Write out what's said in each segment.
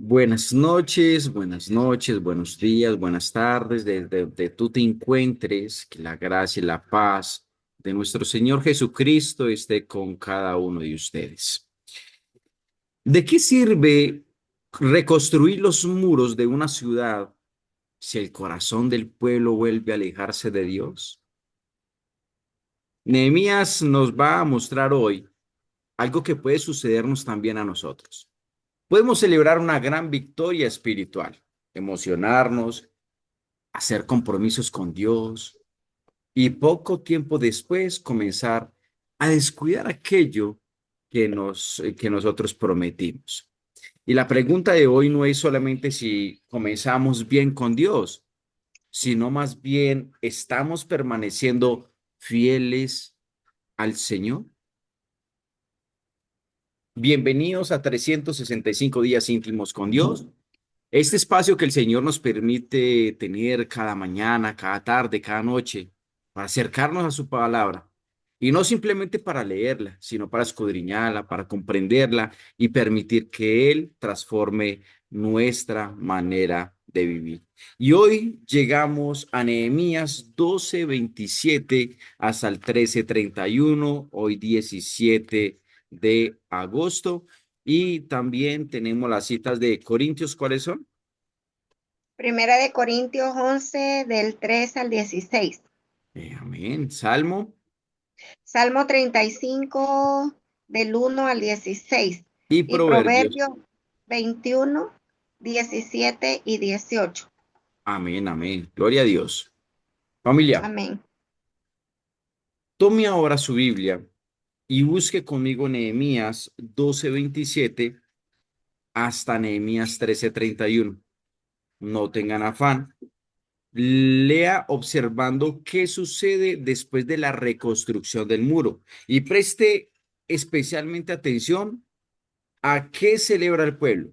Buenas noches, buenos días, buenas tardes, desde donde tú te encuentres, que la gracia y la paz de nuestro Señor Jesucristo esté con cada uno de ustedes. ¿De qué sirve reconstruir los muros de una ciudad si el corazón del pueblo vuelve a alejarse de Dios? Nehemías nos va a mostrar hoy algo que puede sucedernos también a nosotros. Podemos celebrar una gran victoria espiritual, emocionarnos, hacer compromisos con Dios y poco tiempo después comenzar a descuidar aquello que nosotros prometimos. Y la pregunta de hoy no es solamente si comenzamos bien con Dios, sino más bien estamos permaneciendo fieles al Señor. Bienvenidos a 365 días íntimos con Dios. Este espacio que el Señor nos permite tener cada mañana, cada tarde, cada noche, para acercarnos a su palabra. Y no simplemente para leerla, sino para escudriñarla, para comprenderla y permitir que Él transforme nuestra manera de vivir. Y hoy llegamos a Nehemías 12:27 hasta el 13:31, hoy 17 de agosto. Y también tenemos las citas de Corintios, ¿cuáles son? Primera de Corintios 11 del 3 al 16. Amén. Salmo Salmo 35 del 1 al 16. y Y Proverbios. Proverbios 21, 17 y 18. Amén, amén. Gloria a Dios. Familia, Amén. tome ahora su Biblia y busque conmigo Nehemías 12:27 hasta Nehemías 13:31. No tengan afán. Lea observando qué sucede después de la reconstrucción del muro y preste especialmente atención a qué celebra el pueblo,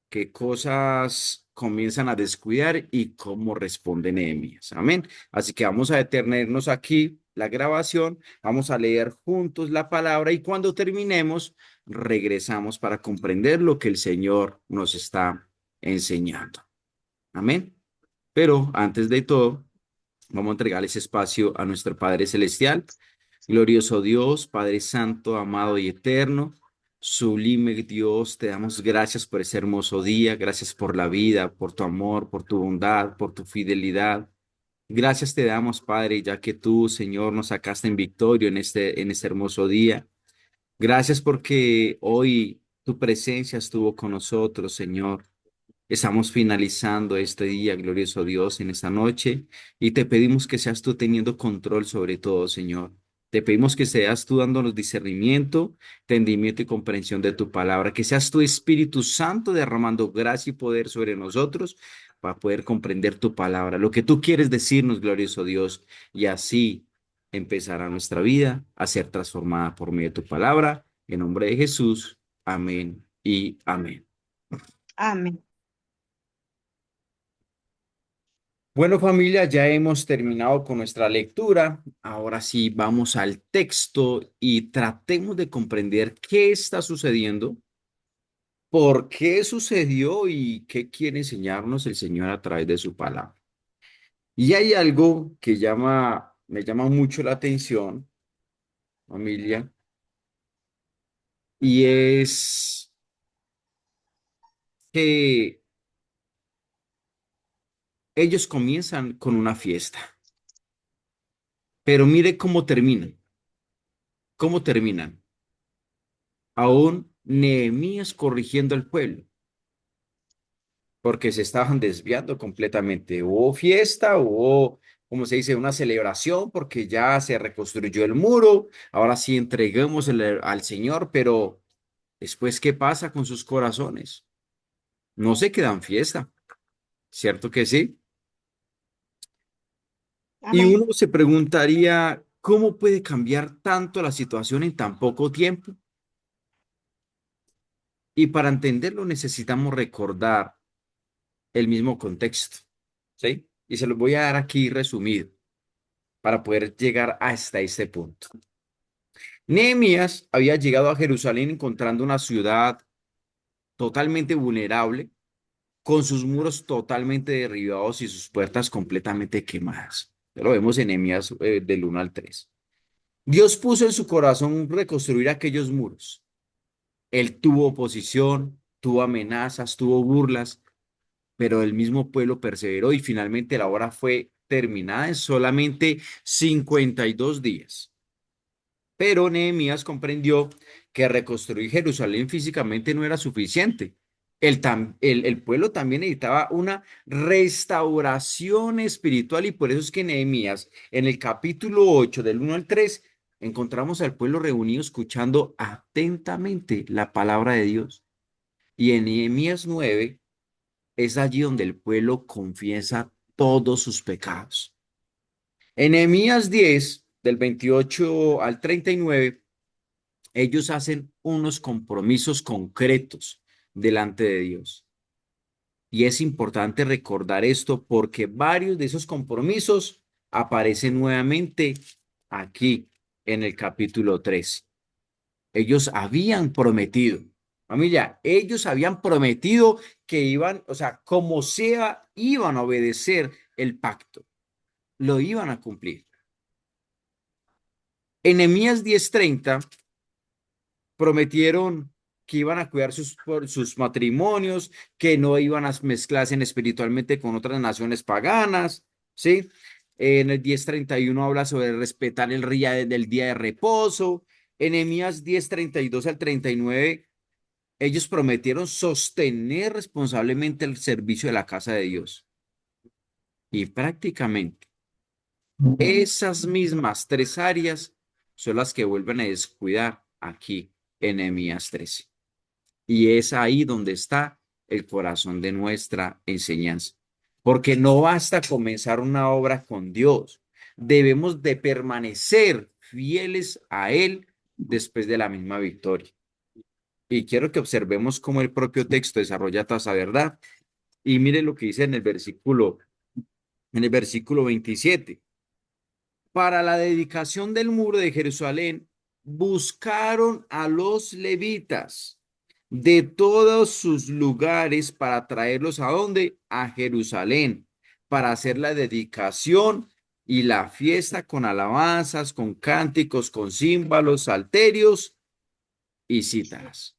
qué cosas comienzan a descuidar y cómo responde Nehemías. Amén. Así que vamos a detenernos aquí la grabación, vamos a leer juntos la palabra y cuando terminemos, regresamos para comprender lo que el Señor nos está enseñando. Amén. Pero antes de todo, vamos a entregar ese espacio a nuestro Padre Celestial. Glorioso Dios, Padre Santo, amado y eterno, sublime Dios, te damos gracias por ese hermoso día, gracias por la vida, por tu amor, por tu bondad, por tu fidelidad. Gracias te damos, Padre, ya que tú, Señor, nos sacaste en victoria en este hermoso día. Gracias porque hoy tu presencia estuvo con nosotros, Señor. Estamos finalizando este día, glorioso Dios, en esta noche, y te pedimos que seas tú teniendo control sobre todo, Señor. Te pedimos que seas tú dándonos discernimiento, entendimiento y comprensión de tu palabra, que seas tu Espíritu Santo derramando gracia y poder sobre nosotros para poder comprender tu palabra, lo que tú quieres decirnos, glorioso Dios, y así empezará nuestra vida a ser transformada por medio de tu palabra. En nombre de Jesús, amén y amén. Amén. Bueno, familia, ya hemos terminado con nuestra lectura. Ahora sí, vamos al texto y tratemos de comprender qué está sucediendo, por qué sucedió y qué quiere enseñarnos el Señor a través de su palabra. Y hay algo que me llama mucho la atención, familia, y es que ellos comienzan con una fiesta, pero mire cómo terminan. ¿Cómo terminan? Aún Nehemías corrigiendo al pueblo porque se estaban desviando completamente. Hubo fiesta, hubo, como se dice, una celebración porque ya se reconstruyó el muro. Ahora sí entreguemos al Señor, pero después, ¿qué pasa con sus corazones? No se quedan fiesta, ¿cierto que sí? Y Amén. uno se preguntaría, ¿cómo puede cambiar tanto la situación en tan poco tiempo? Y para entenderlo necesitamos recordar el mismo contexto, ¿sí? Y se los voy a dar aquí resumido, para poder llegar hasta este punto. Nehemías había llegado a Jerusalén encontrando una ciudad totalmente vulnerable, con sus muros totalmente derribados y sus puertas completamente quemadas. Lo vemos en Nehemías del 1 al 3. Dios puso en su corazón reconstruir aquellos muros. Él tuvo oposición, tuvo amenazas, tuvo burlas, pero el mismo pueblo perseveró y finalmente la obra fue terminada en solamente 52 días. Pero Nehemías comprendió que reconstruir Jerusalén físicamente no era suficiente. El pueblo también necesitaba una restauración espiritual y por eso es que Nehemías, en el capítulo 8 del 1 al 3, encontramos al pueblo reunido escuchando atentamente la palabra de Dios. Y en Nehemías 9 es allí donde el pueblo confiesa todos sus pecados. En Nehemías 10, del 28 al 39, ellos hacen unos compromisos concretos delante de Dios. Y es importante recordar esto porque varios de esos compromisos aparecen nuevamente aquí en el capítulo 13. Ellos habían prometido, familia, ellos habían prometido que iban, o sea, como sea, iban a obedecer el pacto, lo iban a cumplir. En Nehemías 10:30 prometieron que iban a cuidar sus matrimonios, que no iban a mezclarse espiritualmente con otras naciones paganas, ¿sí? En el 10:31 habla sobre respetar el día del día de reposo. En Nehemías 10:32 al 39, ellos prometieron sostener responsablemente el servicio de la casa de Dios. Y prácticamente esas mismas tres áreas son las que vuelven a descuidar aquí en Nehemías 13. Y es ahí donde está el corazón de nuestra enseñanza. Porque no basta comenzar una obra con Dios. Debemos de permanecer fieles a Él después de la misma victoria. Y quiero que observemos cómo el propio texto desarrolla toda esa verdad. Y mire lo que dice en el versículo 27. Para la dedicación del muro de Jerusalén, buscaron a los levitas de todos sus lugares para traerlos a dónde? A Jerusalén, para hacer la dedicación y la fiesta con alabanzas, con cánticos, con címbalos, salterios y cítaras.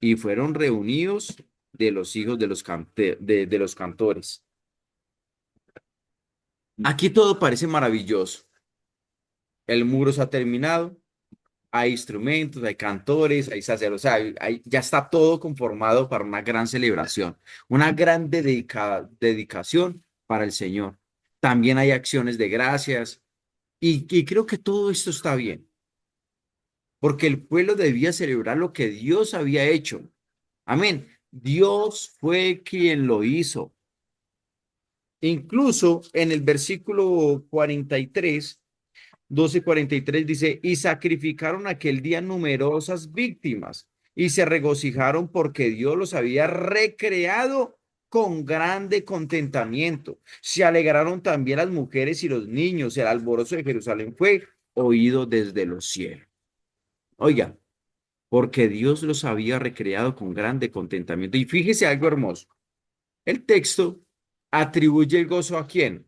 Y fueron reunidos de los hijos de los cantores. Aquí todo parece maravilloso. El muro se ha terminado, hay instrumentos, hay cantores, hay sacerdotes, o sea, ya está todo conformado para una gran celebración, una gran dedicación para el Señor. También hay acciones de gracias y creo que todo esto está bien, porque el pueblo debía celebrar lo que Dios había hecho. Amén. Dios fue quien lo hizo. Incluso en el versículo 43, 12:43 dice, y sacrificaron aquel día numerosas víctimas y se regocijaron porque Dios los había recreado con grande contentamiento. Se alegraron también las mujeres y los niños. El alborozo de Jerusalén fue oído desde los cielos. Oiga, porque Dios los había recreado con grande contentamiento. Y fíjese algo hermoso. El texto atribuye el gozo ¿a quién?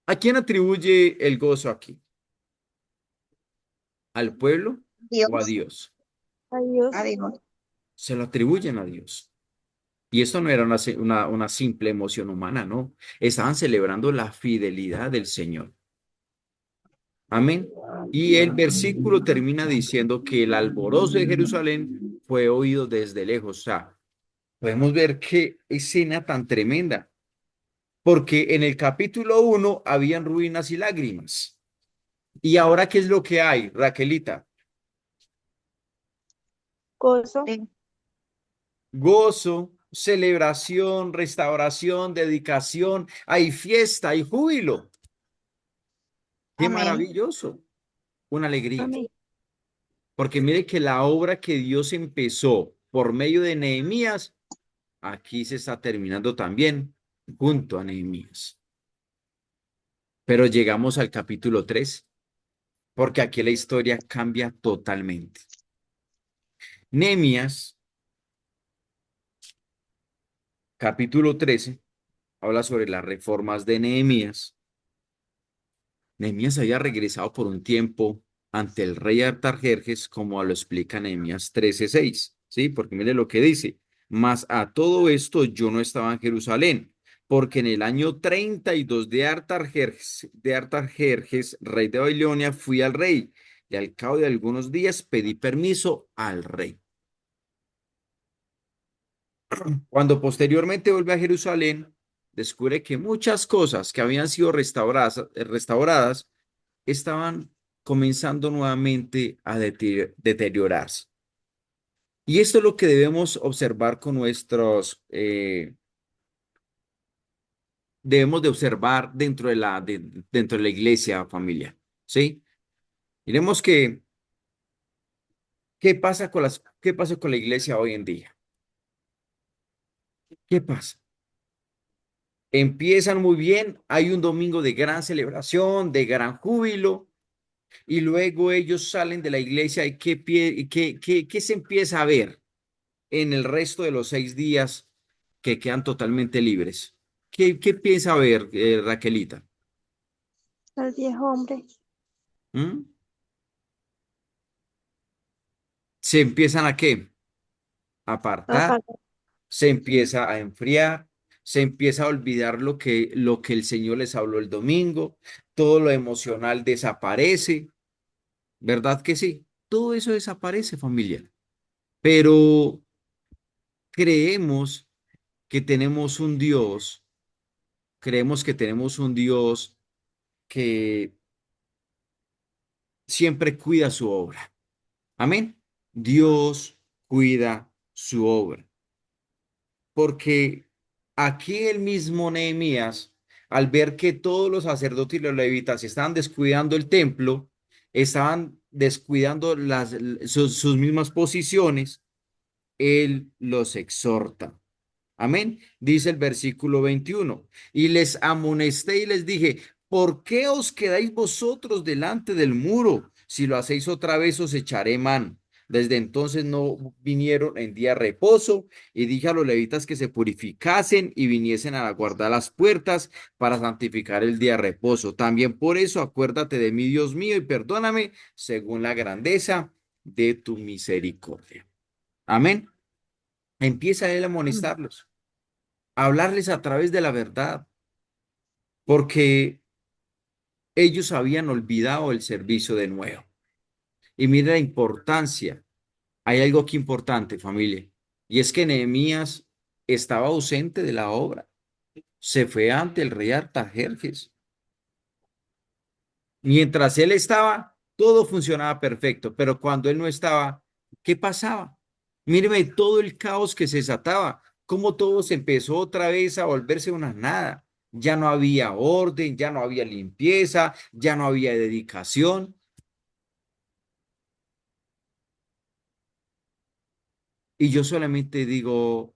¿A quién atribuye el gozo aquí? ¿Al pueblo o a Dios, Dios? a Adiós. Dios. Se lo atribuyen a Dios. Y esto no era una simple emoción humana, no. Estaban celebrando la fidelidad del Señor. Amén. Y el versículo termina diciendo que el alborozo de Jerusalén fue oído desde lejos. O sea, podemos ver qué escena tan tremenda. Porque en el capítulo 1 habían ruinas y lágrimas. ¿Y ahora qué es lo que hay, Raquelita? Gozo. Sí. Gozo, celebración, restauración, dedicación, hay fiesta, hay júbilo. Qué Amén. maravilloso, una alegría. Amén. Porque mire que la obra que Dios empezó por medio de Nehemías, aquí se está terminando también junto a Nehemías. Pero llegamos al capítulo 3 porque aquí la historia cambia totalmente. Nehemías capítulo 13 habla sobre las reformas de Nehemías. Nehemías había regresado por un tiempo ante el rey Artajerjes, como lo explica Nehemías 13:6, ¿sí? Porque mire lo que dice, mas a todo esto yo no estaba en Jerusalén, porque en el año 32 de Artajerjes, rey de Babilonia, fui al rey, y al cabo de algunos días pedí permiso al rey. Cuando posteriormente vuelve a Jerusalén, descubre que muchas cosas que habían sido restauradas estaban comenzando nuevamente a deteriorarse. Y esto es lo que debemos observar debemos de observar dentro de la iglesia, familia, ¿sí? Miremos qué pasa con la iglesia hoy en día. ¿Qué pasa? Empiezan muy bien, hay un domingo de gran celebración, de gran júbilo, y luego ellos salen de la iglesia y ¿qué se empieza a ver en el resto de los 6 días que quedan totalmente libres? ¿Qué piensa ver, Raquelita? El viejo hombre. ¿Mm? ¿Se empiezan a qué? A apartar, Aparte. se empieza a enfriar, se empieza a olvidar lo que el Señor les habló el domingo, todo lo emocional desaparece, ¿verdad que sí? Todo eso desaparece, familia. Pero creemos que tenemos un Dios, creemos que tenemos un Dios que siempre cuida su obra. Amén. Dios cuida su obra. Porque aquí el mismo Nehemías, al ver que todos los sacerdotes y los levitas estaban descuidando el templo, estaban descuidando sus mismas posiciones, él los exhorta. Amén. Dice el versículo 21. Y les amonesté y les dije, ¿por qué os quedáis vosotros delante del muro? Si lo hacéis otra vez, os echaré mano. Desde entonces no vinieron en día de reposo y dije a los levitas que se purificasen y viniesen a guardar las puertas para santificar el día de reposo. También por eso acuérdate de mí, Dios mío, y perdóname según la grandeza de tu misericordia. Amén. Empieza él a amonestarlos, hablarles a través de la verdad, porque ellos habían olvidado el servicio de nuevo. Y mira la importancia. Hay algo aquí importante, familia, y es que Nehemías estaba ausente de la obra. Se fue ante el rey Artajerjes. Mientras él estaba, todo funcionaba perfecto, pero cuando él no estaba, ¿qué pasaba? Míreme todo el caos que se desataba, cómo todo se empezó otra vez a volverse una nada. Ya no había orden, ya no había limpieza, ya no había dedicación. Y yo solamente digo,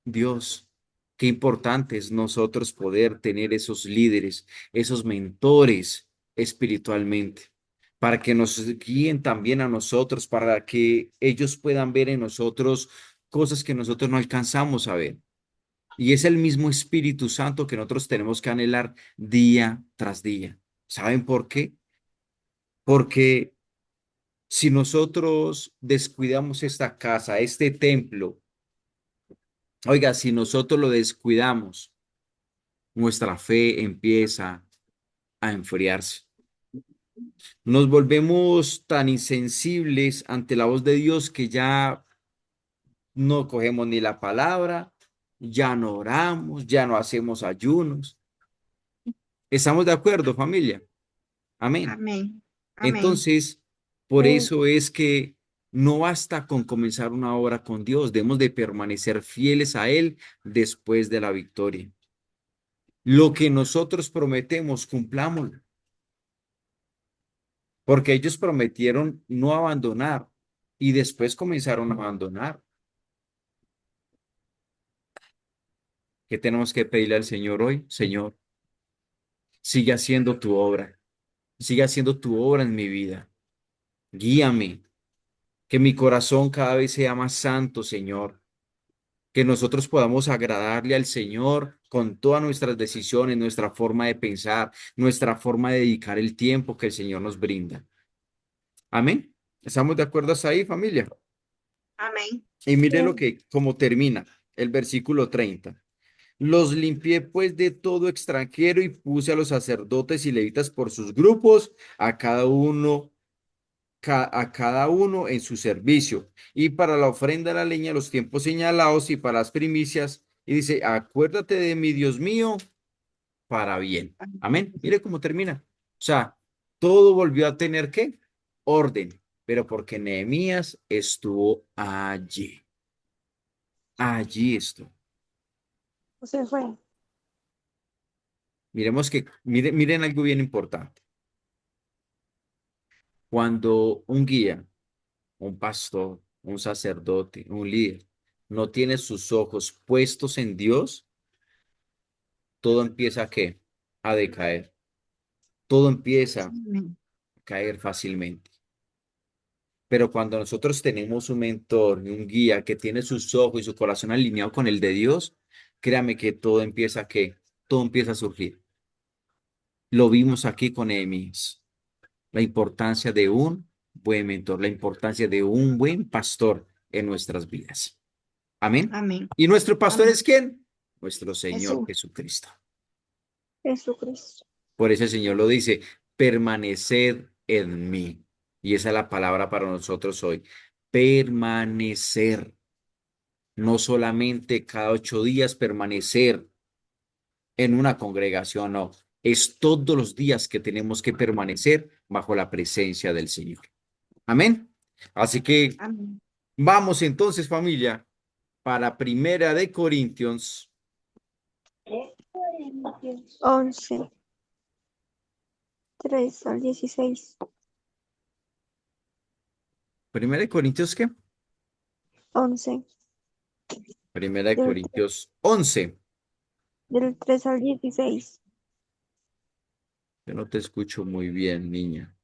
Dios, qué importante es nosotros poder tener esos líderes, esos mentores espiritualmente, para que nos guíen también a nosotros, para que ellos puedan ver en nosotros cosas que nosotros no alcanzamos a ver. Y es el mismo Espíritu Santo que nosotros tenemos que anhelar día tras día. ¿Saben por qué? Porque si nosotros descuidamos esta casa, este templo, oiga, si nosotros lo descuidamos, nuestra fe empieza a enfriarse. Nos volvemos tan insensibles ante la voz de Dios que ya no cogemos ni la palabra, ya no oramos, ya no hacemos ayunos. ¿Estamos de acuerdo, familia? Amén. Amén. Amén. Entonces, por Sí. eso es que no basta con comenzar una obra con Dios, debemos de permanecer fieles a Él después de la victoria. Lo que nosotros prometemos, cumplámoslo. Porque ellos prometieron no abandonar y después comenzaron a abandonar. ¿Qué tenemos que pedirle al Señor hoy? Señor, sigue haciendo tu obra, sigue haciendo tu obra en mi vida. Guíame, que mi corazón cada vez sea más santo, Señor. que nosotros podamos agradarle al Señor con todas nuestras decisiones, nuestra forma de pensar, nuestra forma de dedicar el tiempo que el Señor nos brinda. Amén. ¿Estamos de acuerdo hasta ahí, familia? Amén. Y mire lo Bien. que, como termina el versículo 30. Los limpié pues de todo extranjero y puse a los sacerdotes y levitas por sus grupos, a cada uno en su servicio, y para la ofrenda de la leña los tiempos señalados y para las primicias. Y dice, acuérdate de mi Dios mío para bien. Amén. Mire cómo termina. O sea, todo volvió a tener ¿qué? Orden, pero porque Nehemías estuvo allí. Allí estuvo. Se fue. Miremos que, miren algo bien importante. Cuando un guía, un pastor, un sacerdote, un líder, no tiene sus ojos puestos en Dios, todo empieza a ¿qué? A decaer. Todo empieza a Amén. caer fácilmente. Pero cuando nosotros tenemos un mentor y un guía que tiene sus ojos y su corazón alineado con el de Dios, créame que todo empieza a ¿qué? Todo empieza a surgir. Lo vimos aquí con Nehemías. La importancia de un buen mentor, la importancia de un buen pastor en nuestras vidas. Amén. Amén. ¿Y nuestro pastor Amén. es quién? Nuestro Señor Jesús. Jesucristo. Jesucristo. Por eso el Señor lo dice, permaneced en mí. Y esa es la palabra para nosotros hoy. Permanecer. No solamente cada 8 días permanecer en una congregación, no. Es todos los días que tenemos que permanecer bajo la presencia del Señor. Amén. Así que Amén. vamos entonces, familia, para Primera de Corintios. 11, 3 al 16. ¿Primera de Corintios qué? 11, Primera de del, tre- Corintios 11. del 3 al 16. Yo no te escucho muy bien, niña.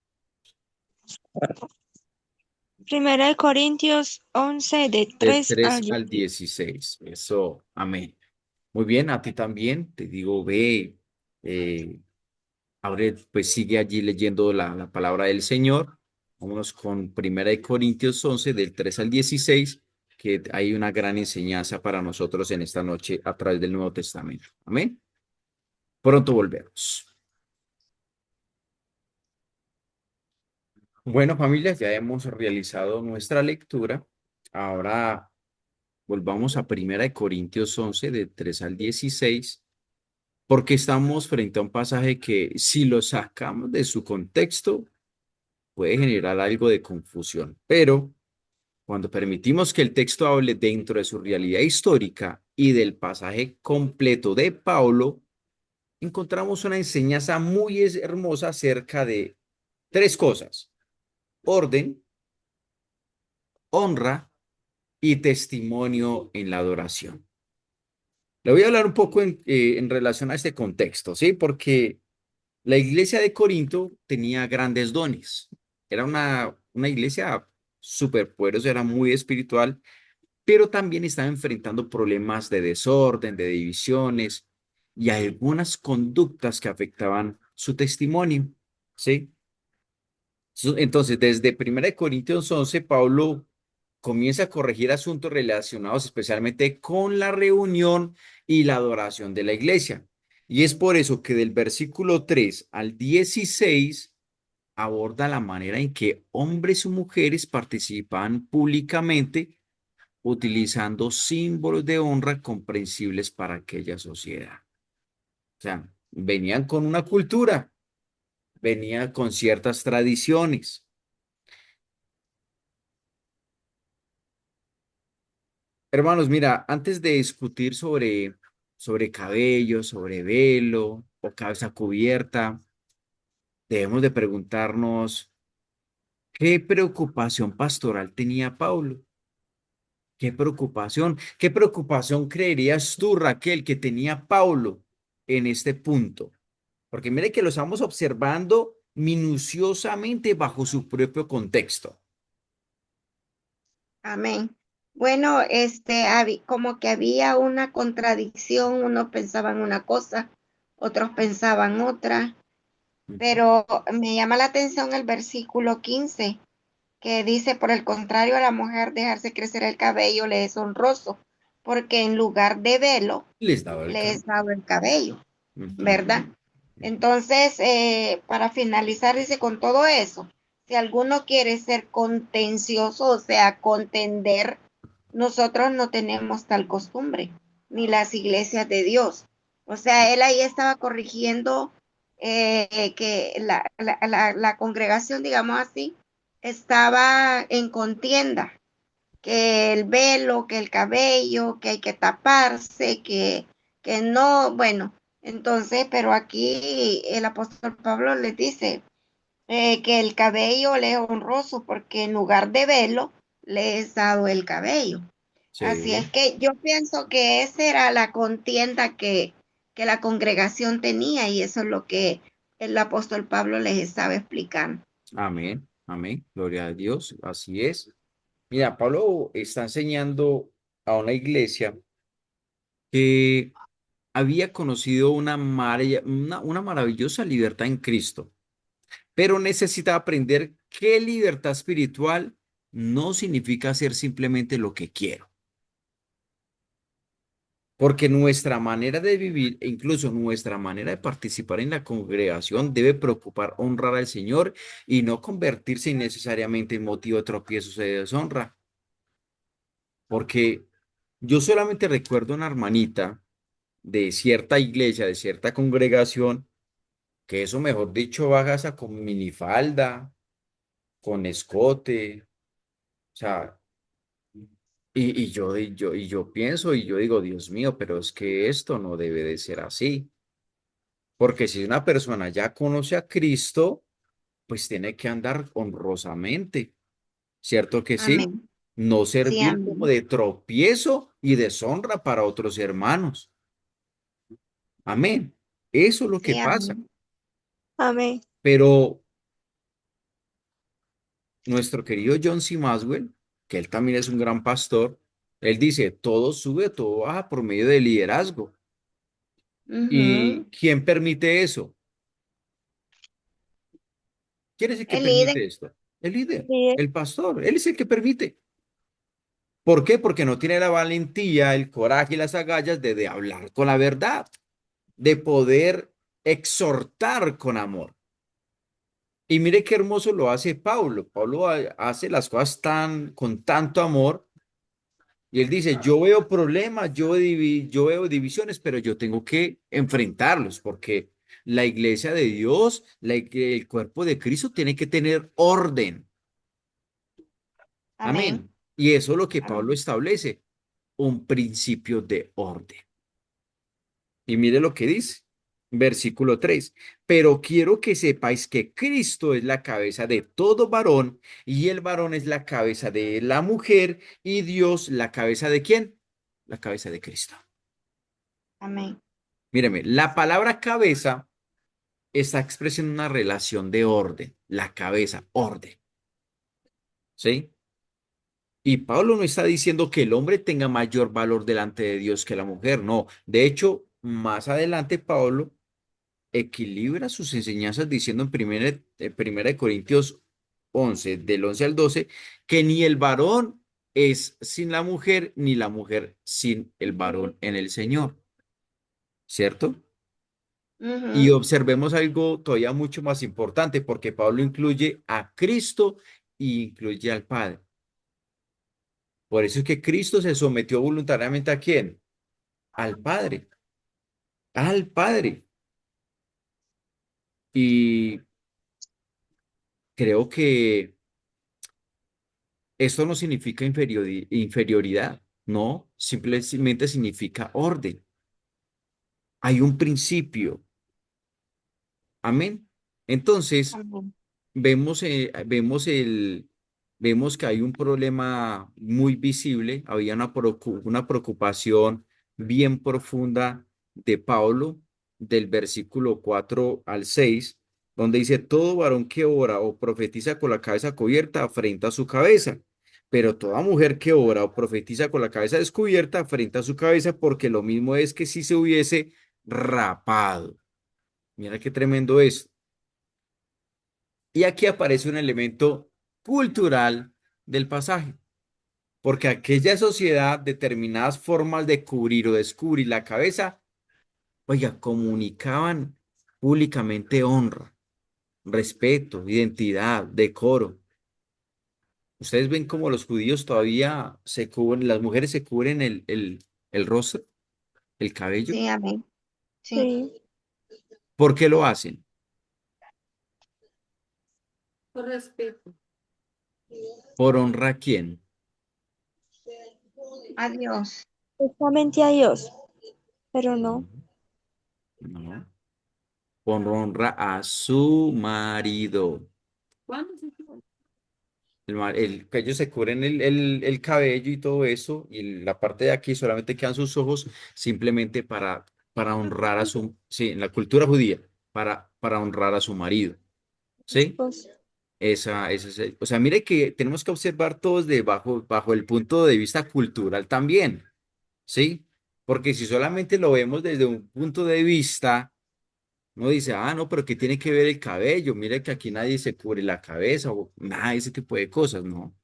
Primera de Corintios 11, de De 3 al 3 al 16. 16. Eso, amén. Muy bien, a ti también. Te digo, ve, ahora pues sigue allí leyendo la palabra del Señor. Vámonos con Primera de Corintios 11, del 3 al 16, que hay una gran enseñanza para nosotros en esta noche a través del Nuevo Testamento. Amén. Pronto volvemos. Bueno, familias, ya hemos realizado nuestra lectura. Ahora volvamos a Primera de Corintios 11, de 3 al 16, porque estamos frente a un pasaje que si lo sacamos de su contexto puede generar algo de confusión, pero cuando permitimos que el texto hable dentro de su realidad histórica y del pasaje completo de Pablo, encontramos una enseñanza muy hermosa acerca de tres cosas: orden, honra y testimonio en la adoración. Le voy a hablar un poco en relación a este contexto, ¿sí? Porque la iglesia de Corinto tenía grandes dones. Era una iglesia súper poderosa, era muy espiritual, pero también estaba enfrentando problemas de desorden, de divisiones y algunas conductas que afectaban su testimonio, ¿sí? Entonces, desde 1 Corintios 11, Pablo comienza a corregir asuntos relacionados especialmente con la reunión y la adoración de la iglesia. Y es por eso que del versículo 3 al 16 aborda la manera en que hombres y mujeres participan públicamente utilizando símbolos de honra comprensibles para aquella sociedad. O sea, venían con una cultura, venían con ciertas tradiciones. Hermanos, mira, antes de discutir sobre cabello, sobre velo o cabeza cubierta, debemos de preguntarnos qué preocupación pastoral tenía Pablo. Qué preocupación creerías tú, Raquel, que tenía Pablo en este punto? Porque mire que lo estamos observando minuciosamente bajo su propio contexto. Amén. Bueno, como que había una contradicción, unos pensaban una cosa, otros pensaban otra, Ujú. pero me llama la atención el versículo 15 que dice, por el contrario, a la mujer dejarse crecer el cabello le es honroso, porque en lugar de velo, Les daba el le cambio. es dado el cabello, Ujú, ¿verdad? ujú. Entonces, para finalizar, dice, con todo eso, si alguno quiere ser contencioso, o sea, contender, nosotros no tenemos tal costumbre, ni las iglesias de Dios. O sea, él ahí estaba corrigiendo que la congregación, digamos así, estaba en contienda, que el velo, que el cabello, que hay que taparse, que no, bueno, entonces, pero aquí el apóstol Pablo les dice que el cabello le es honroso porque en lugar de velo le es dado el cabello. Así es Sí, que yo pienso que esa era la contienda que la congregación tenía y eso es lo que el apóstol Pablo les estaba explicando. amén, amén, gloria a Dios, así es. Mira, Pablo está enseñando a una iglesia que había conocido una maravillosa libertad en Cristo, pero necesita aprender que libertad espiritual no significa hacer simplemente lo que quiero, porque nuestra manera de vivir e incluso nuestra manera de participar en la congregación debe preocupar honrar al Señor y no convertirse innecesariamente en motivo de tropiezos y de deshonra, porque yo solamente recuerdo una hermanita de cierta iglesia, de cierta congregación, que eso, mejor dicho, va hasta con minifalda, con escote, o sea, y yo pienso y yo digo, Dios mío, pero es que esto no debe de ser así, porque si una persona ya conoce a Cristo, pues tiene que andar honrosamente, ¿cierto que sí? Amén. No Sí, servir como amén. de tropiezo y deshonra para otros hermanos. Amén. Eso es lo que Sí, pasa. amén. Amén. Pero nuestro querido John C. Maxwell, que él también es un gran pastor, él dice, todo sube, todo baja por medio del liderazgo. ¿Y Ujú. quién permite eso? ¿Quién es el que El líder. permite esto? El líder, Líder. el pastor, él es el que permite. ¿Por qué? Porque no tiene la valentía, el coraje y las agallas de hablar con la verdad, de poder exhortar con amor. Y mire qué hermoso lo hace Pablo. Pablo hace las cosas con tanto amor. Y él dice, yo veo problemas, yo veo divisiones, pero yo tengo que enfrentarlos porque la iglesia de Dios, el cuerpo de Cristo tiene que tener orden. Amén. Amén. Y eso es lo que Pablo Amén. establece, un principio de orden. Y mire lo que dice, versículo 3. Pero quiero que sepáis que Cristo es la cabeza de todo varón y el varón es la cabeza de la mujer y Dios la cabeza de ¿quién? La cabeza de Cristo. Amén. Míreme, la palabra cabeza está expresando una relación de orden, la cabeza, orden, ¿sí? Y Pablo no está diciendo que el hombre tenga mayor valor delante de Dios que la mujer, no. De hecho, más adelante Pablo equilibra sus enseñanzas diciendo en primera de Corintios 11, del 11 al 12, que ni el varón es sin la mujer, ni la mujer sin el varón en el Señor, ¿cierto? Y Ujú. observemos algo todavía mucho más importante, porque Pablo incluye a Cristo y incluye al Padre. Por eso es que Cristo se sometió voluntariamente ¿a quién? Al Padre, al Padre. Y creo que esto no significa inferioridad, no, simplemente significa orden. Hay un principio, amén. Entonces, Amén. vemos que hay un problema muy visible, había una preocupación bien profunda de Pablo, del versículo 4 al 6 donde dice, todo varón que ora o profetiza con la cabeza cubierta afrenta su cabeza, Pero toda mujer que ora o profetiza con la cabeza descubierta frente a su cabeza, porque lo mismo es que si se hubiese rapado. Mira qué tremendo es. Y aquí aparece un elemento cultural del pasaje, porque aquella sociedad, determinadas formas de cubrir o descubrir la cabeza, oiga, comunicaban públicamente honra, respeto, identidad, decoro. Ustedes ven cómo los judíos todavía se cubren, las mujeres se cubren el rostro, el cabello. Sí, amén. Sí. Sí. ¿Por qué lo hacen? Por respeto. ¿Por honra a quién? Adiós. Justamente a Dios, pero no. No. Por honra a su marido. ¿Cuándo se fue? Que ellos se cubren el cabello y todo eso, y la parte de aquí solamente quedan sus ojos, simplemente para honrar a su, sí, en la cultura judía, para honrar a su marido. ¿Sí? Pues, Esa es o sea, mire que tenemos que observar todos bajo el punto de vista cultural también, ¿sí? Porque si solamente lo vemos desde un punto de vista, uno dice, ah, no, pero ¿qué tiene que ver el cabello? Mire que aquí nadie se cubre la cabeza o nada de ese tipo de cosas, ¿no?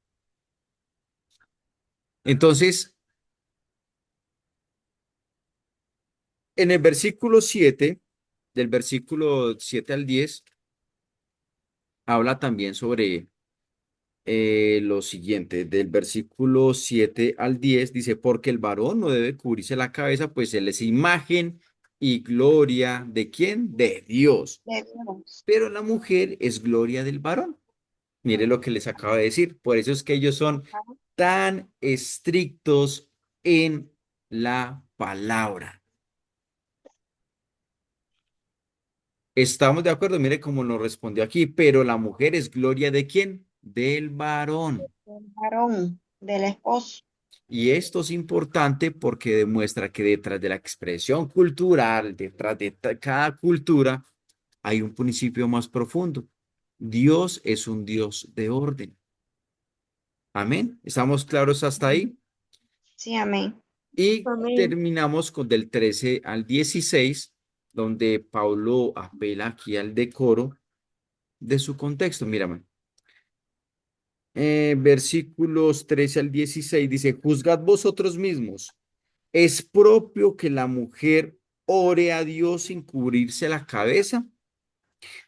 Entonces, en el versículo 7, del versículo 7 al 10, habla también sobre lo siguiente, del versículo 7 al 10 dice, porque el varón no debe cubrirse la cabeza, pues él es imagen y gloria ¿de quién? De Dios. De Dios. Pero la mujer es gloria del varón. Mire lo que les acabo de decir. Por eso es que ellos son tan estrictos en la palabra. Estamos de acuerdo, mire cómo nos respondió aquí, pero la mujer es gloria ¿de quién? Del varón. Del varón, del esposo. Y esto es importante porque demuestra que detrás de la expresión cultural, detrás de cada cultura, hay un principio más profundo. Dios es un Dios de orden. Amén. ¿Estamos claros hasta ahí? Sí, amén. Y amén. terminamos con del 13 al 16, donde Pablo apela aquí al decoro de su contexto. Mírame. Versículos 13 al 16 dice, juzgad vosotros mismos. ¿Es propio que la mujer ore a Dios sin cubrirse la cabeza?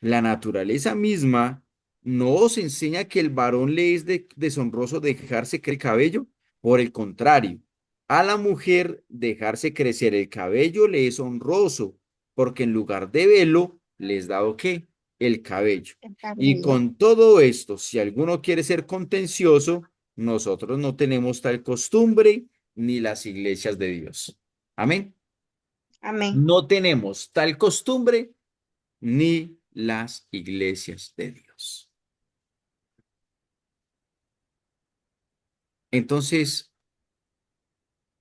La naturaleza misma no os enseña que el varón le es deshonroso dejarse crecer el cabello. Por el contrario, a la mujer dejarse crecer el cabello le es honroso, porque en lugar de velo, le es dado ¿qué? El cabello. El Y cabello. con todo esto, si alguno quiere ser contencioso, nosotros no tenemos tal costumbre ni las iglesias de Dios. Amén. Amén. No tenemos tal costumbre ni las iglesias de Dios. Entonces,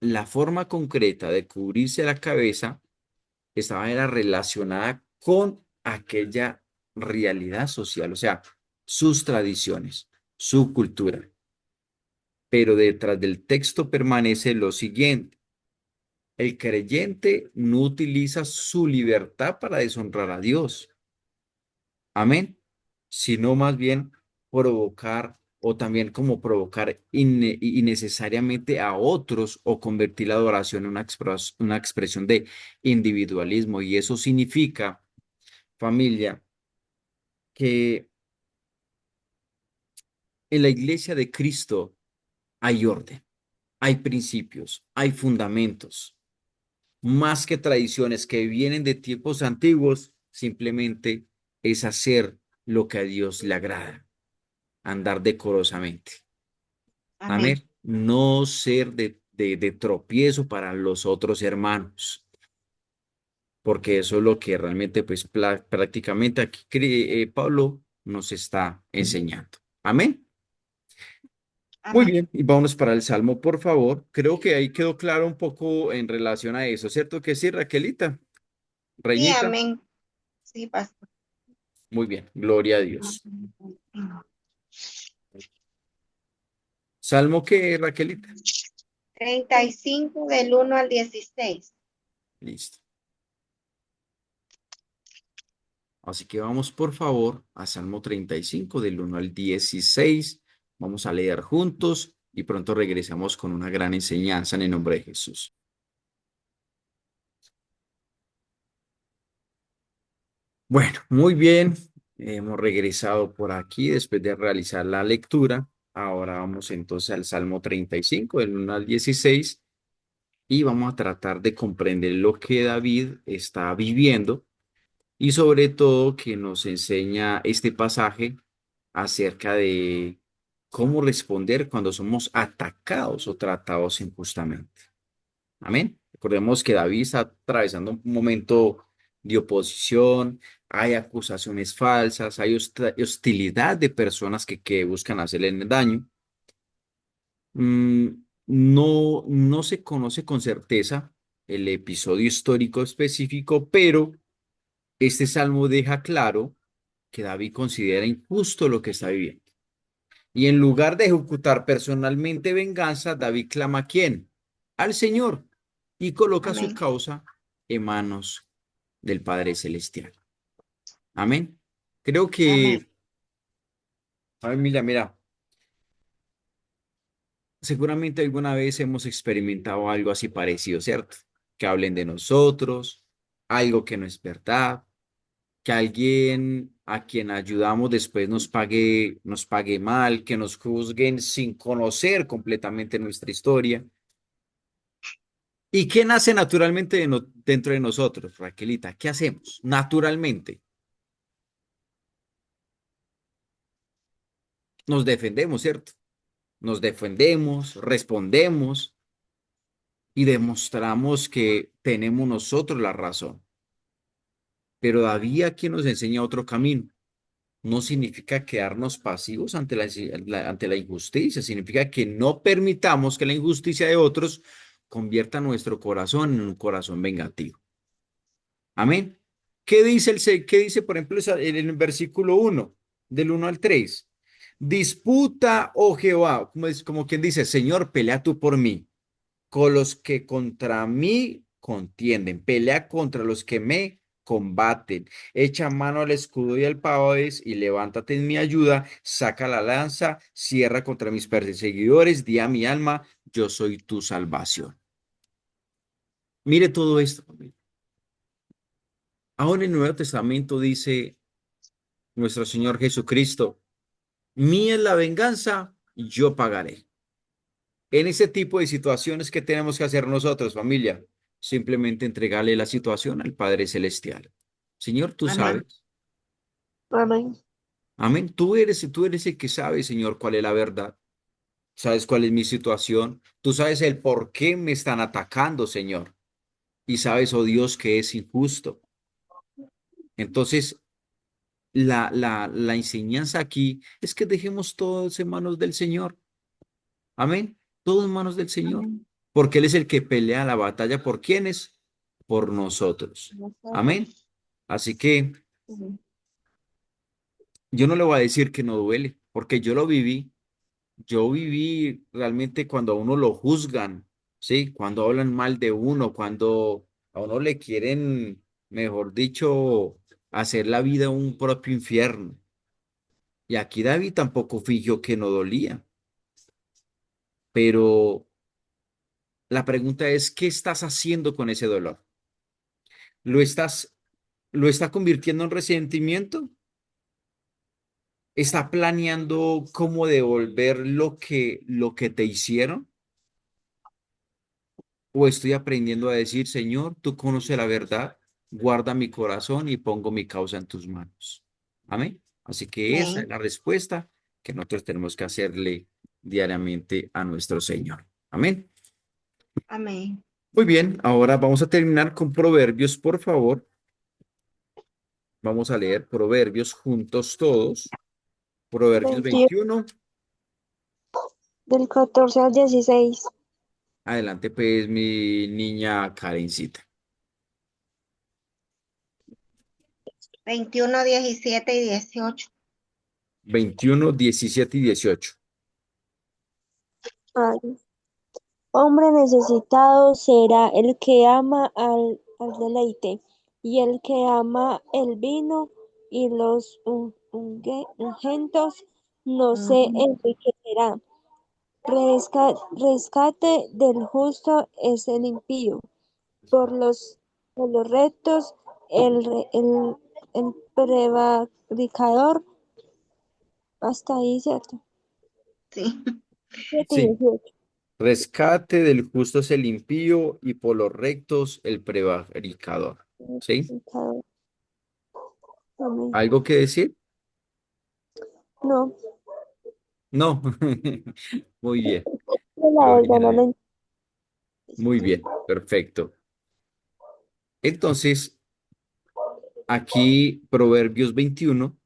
la forma concreta de cubrirse la cabeza era relacionada con aquella realidad social, o sea, sus tradiciones, su cultura. Pero detrás del texto permanece lo siguiente. El creyente no utiliza su libertad para deshonrar a Dios. Amén. Sino más bien provocar o también como provocar innecesariamente a otros o convertir la adoración en una expresión de individualismo. Y eso significa, familia, que en la iglesia de Cristo hay orden, hay principios, hay fundamentos, más que tradiciones que vienen de tiempos antiguos, simplemente es hacer lo que a Dios le agrada, andar decorosamente. Amén. Amén. No ser de tropiezo para los otros hermanos, porque eso es lo que realmente, pues prácticamente aquí Pablo nos está enseñando. Amén. Muy Amén. bien, y vámonos para el Salmo, por favor. Creo que ahí quedó claro un poco en relación a eso, ¿cierto que sí, Raquelita? Sí, Reinita. amén. Sí, pastor. Muy bien, gloria a Dios. ¿Salmo qué, Raquelita? 35 del 1 al 16. Listo. Así que vamos, por favor, a Salmo 35, del 1 al 16. Vamos a leer juntos y pronto regresamos con una gran enseñanza en el nombre de Jesús. Bueno, muy bien. Hemos regresado por aquí después de realizar la lectura. Ahora vamos entonces al Salmo 35, del 1 al 16, y vamos a tratar de comprender lo que David está viviendo y sobre todo que nos enseña este pasaje acerca de cómo responder cuando somos atacados o tratados injustamente. Amén. Recordemos que David está atravesando un momento de oposición, hay acusaciones falsas, hay hostilidad de personas que buscan hacerle daño. Mm, no se conoce con certeza el episodio histórico específico, pero este salmo deja claro que David considera injusto lo que está viviendo. Y en lugar de ejecutar personalmente venganza, David clama ¿a quién? Al Señor y coloca su Amén. causa en manos del Padre Celestial. Amén. Creo Amén. que, mira, seguramente alguna vez hemos experimentado algo así parecido, ¿cierto? Que hablen de nosotros, algo que no es verdad, que alguien a quien ayudamos después nos pague mal, que nos juzguen sin conocer completamente nuestra historia. ¿Y qué nace naturalmente dentro de nosotros, Raquelita? ¿Qué hacemos? Naturalmente, nos defendemos, ¿cierto? Nos defendemos, respondemos y demostramos que tenemos nosotros la razón. Pero David aquí nos enseña otro camino. No significa quedarnos pasivos ante ante la injusticia, significa que no permitamos que la injusticia de otros convierta nuestro corazón en un corazón vengativo. Amén. ¿Qué dice, por ejemplo, en el versículo 1, del 1 al 3? Disputa, oh Jehová, como quien dice, Señor, pelea tú por mí, con los que contra mí contienden, pelea contra los que me combaten, echa mano al escudo y al pavés y levántate en mi ayuda, saca la lanza, cierra contra mis perseguidores, di a mi alma, yo soy tu salvación. Mire todo esto. Ahora en el Nuevo Testamento dice nuestro Señor Jesucristo, mía es la venganza, yo pagaré. En ese tipo de situaciones, ¿qué tenemos que hacer nosotros, familia? Simplemente entregarle la situación al Padre Celestial. Señor, tú Amén. sabes. Amén. Amén. Tú eres el que sabe, Señor, cuál es la verdad. Sabes cuál es mi situación. Tú sabes el por qué me están atacando, Señor. Y sabes, oh Dios, que es injusto. Entonces, la enseñanza aquí es que dejemos todo en manos del Señor. Amén. Todo en manos del Señor. Amén. Porque Él es el que pelea la batalla. ¿Por quiénes? Por nosotros. Amén. Nosotros. Así que Ujú. yo no le voy a decir que no duele, porque yo lo viví. Yo viví realmente cuando a uno lo juzgan, ¿sí? Cuando hablan mal de uno, cuando a uno le quieren, mejor dicho, hacer la vida un propio infierno. Y aquí David tampoco fingió que no dolía, pero la pregunta es, ¿qué estás haciendo con ese dolor? ¿Lo estás, lo está convirtiendo en resentimiento? ¿Está planeando cómo devolver lo que te hicieron? ¿O estoy aprendiendo a decir, Señor, tú conoces la verdad, guarda mi corazón y pongo mi causa en tus manos? Amén. Así que esa es Amén. la respuesta que nosotros tenemos que hacerle diariamente a nuestro Señor. Amén. Amén. Muy bien, ahora vamos a terminar con Proverbios, por favor. Vamos a leer Proverbios juntos todos. Proverbios 21, 21. del 14 al 16. Adelante, pues, mi niña Karencita. 21, 17 y 18. 21, 17 y 18. Ay. Hombre necesitado será el que ama al deleite, y el que ama el vino y los ungüentos no se Ujú. enriquecerá. Rescate del justo es el impío, por los rectos el prevaricador, hasta ahí, ¿cierto? Sí, 7 y Sí. 18. Rescate del justo es el impío y por los rectos el prevaricador. ¿Sí? Amén. ¿Algo que decir? No, No. Muy bien. la Gloria verdad a no Dios. lo Muy bien. Perfecto. Entonces, aquí Proverbios 21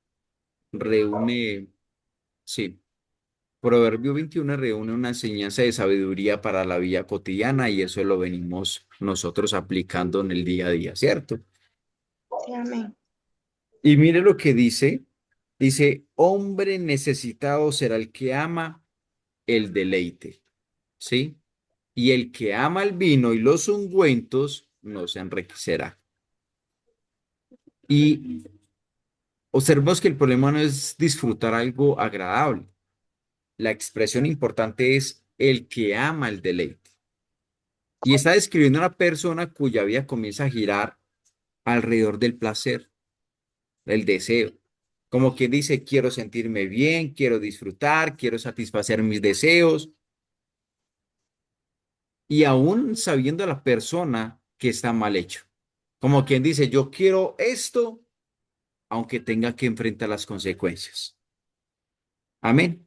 reúne, sí, Proverbio 21 reúne una enseñanza de sabiduría para la vida cotidiana y eso lo venimos nosotros aplicando en el día a día, ¿cierto? sí, amén. Y mire lo que dice. Dice, hombre necesitado será el que ama el deleite, ¿sí? Y el que ama el vino y los ungüentos no se enriquecerá. Y observemos que el problema no es disfrutar algo agradable. La expresión importante es el que ama el deleite. Y está describiendo a una persona cuya vida comienza a girar alrededor del placer, del deseo. Como quien dice, quiero sentirme bien, quiero disfrutar, quiero satisfacer mis deseos. Y aún sabiendo la persona que está mal hecho. Como quien dice, yo quiero esto, aunque tenga que enfrentar las consecuencias. Amén.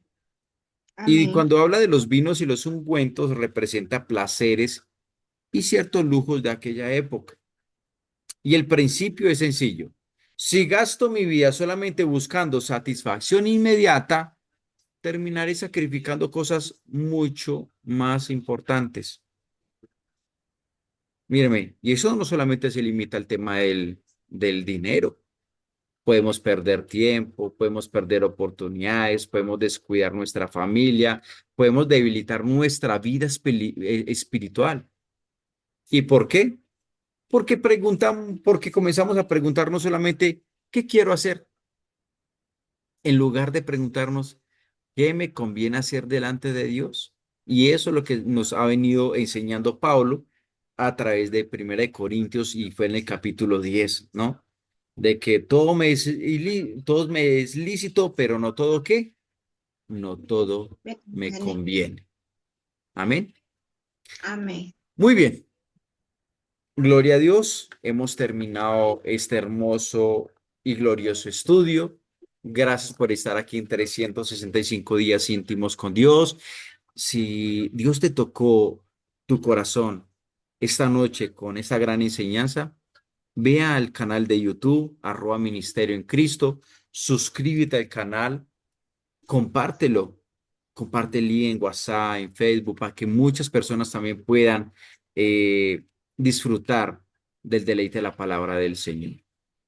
Y Amén. cuando habla de los vinos y los ungüentos, representa placeres y ciertos lujos de aquella época. Y el principio es sencillo. Si gasto mi vida solamente buscando satisfacción inmediata, terminaré sacrificando cosas mucho más importantes. Míreme, y eso no solamente se limita al tema del dinero. Podemos perder tiempo, podemos perder oportunidades, podemos descuidar nuestra familia, podemos debilitar nuestra vida espiritual. ¿Y por qué? Porque comenzamos a preguntarnos solamente, ¿qué quiero hacer? En lugar de preguntarnos, ¿qué me conviene hacer delante de Dios? Y eso es lo que nos ha venido enseñando Pablo a través de Primera de Corintios y fue en el capítulo 10, ¿no? De que todo me es lícito, pero no todo qué, no todo Me me conviene. conviene. Amén. Amén. Muy bien. Gloria a Dios, hemos terminado este hermoso y glorioso estudio. Gracias por estar aquí en 365 días íntimos con Dios. Si Dios te tocó tu corazón esta noche con esta gran enseñanza, ve al canal de YouTube, @Ministerio en Cristo, suscríbete al canal, compártelo, comparte el link en WhatsApp, en Facebook, para que muchas personas también puedan eh, disfrutar del deleite de la palabra del Señor.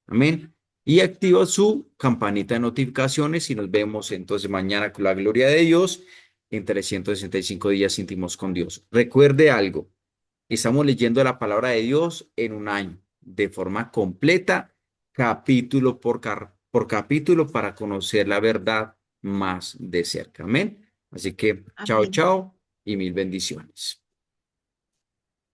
Amén. Y activa su campanita de notificaciones y nos vemos entonces mañana con la gloria de Dios en 365 días íntimos con Dios. Recuerde algo, estamos leyendo la palabra de Dios en un año, de forma completa, capítulo por capítulo, para conocer la verdad más de cerca. Amén. Así que, chao, Amén. chao y mil bendiciones.